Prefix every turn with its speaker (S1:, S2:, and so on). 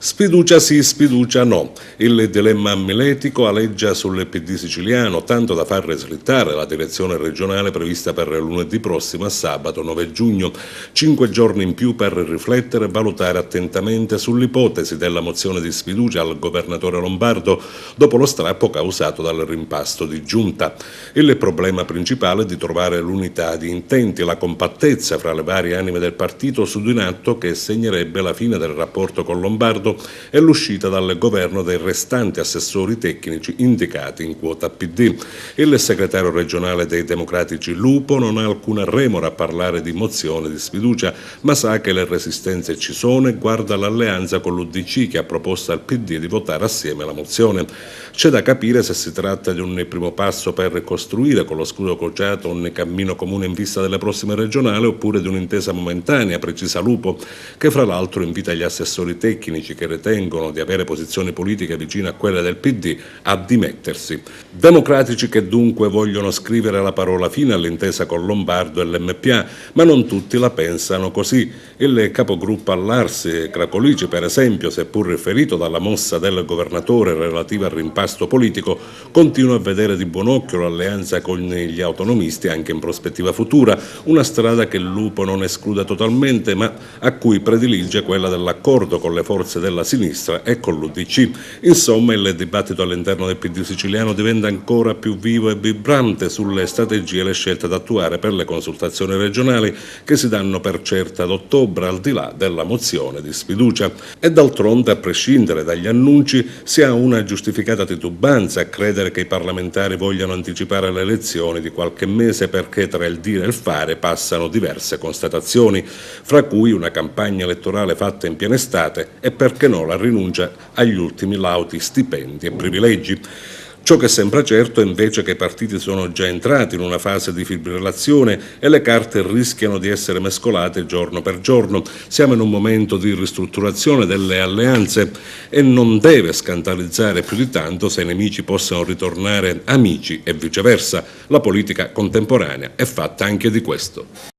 S1: Sfiducia sì, sfiducia no. Il dilemma amiletico aleggia sul PD siciliano, tanto da far slittare la direzione regionale prevista per lunedì prossimo a sabato 9 giugno. 5 giorni in più per riflettere e valutare attentamente sull'ipotesi della mozione di sfiducia al governatore lombardo dopo lo strappo causato dal rimpasto di giunta. Il problema principale è di trovare l'unità di intenti, la compattezza fra le varie anime del partito su di un atto che segnerebbe la fine del rapporto con Lombardo e l'uscita dal governo dei restanti assessori tecnici indicati in quota PD. Il segretario regionale dei Democratici Lupo non ha alcuna remora a parlare di mozione di sfiducia, ma sa che le resistenze ci sono e guarda l'alleanza con l'UDC che ha proposto al PD di votare assieme la mozione. C'è da capire se si tratta di un primo passo per costruire con lo scudo cocciato un cammino comune in vista delle prossime regionali oppure di un'intesa momentanea, precisa Lupo, che fra l'altro invita gli assessori tecnici che ritengono di avere posizioni politiche vicine a quelle del PD a dimettersi. Democratici che dunque vogliono scrivere la parola fine all'intesa con Lombardo e l'MPA, ma non tutti la pensano così. Il capogruppo Allarsi Cracolici, per esempio, seppur riferito dalla mossa del governatore relativa al rimpasto politico, continua a vedere di buon occhio l'alleanza con gli autonomisti anche in prospettiva futura, una strada che il Lupo non esclude totalmente, ma a cui predilige quella dell'accordo con le forze della sinistra e con l'UDC. Insomma, il dibattito all'interno del PD siciliano diventa ancora più vivo e vibrante sulle strategie e le scelte da attuare per le consultazioni regionali che si danno per certa ad ottobre, al di là della mozione di sfiducia. E d'altronde, a prescindere dagli annunci, si ha una giustificata titubanza a credere che i parlamentari vogliano anticipare le elezioni di qualche mese perché tra il dire e il fare passano diverse constatazioni, fra cui una campagna elettorale fatta in piena estate e perché no la rinuncia agli ultimi lauti stipendi e privilegi. Ciò che sembra certo è invece che i partiti sono già entrati in una fase di fibrillazione e le carte rischiano di essere mescolate giorno per giorno. Siamo in un momento di ristrutturazione delle alleanze e non deve scandalizzare più di tanto se i nemici possano ritornare amici e viceversa. La politica contemporanea è fatta anche di questo.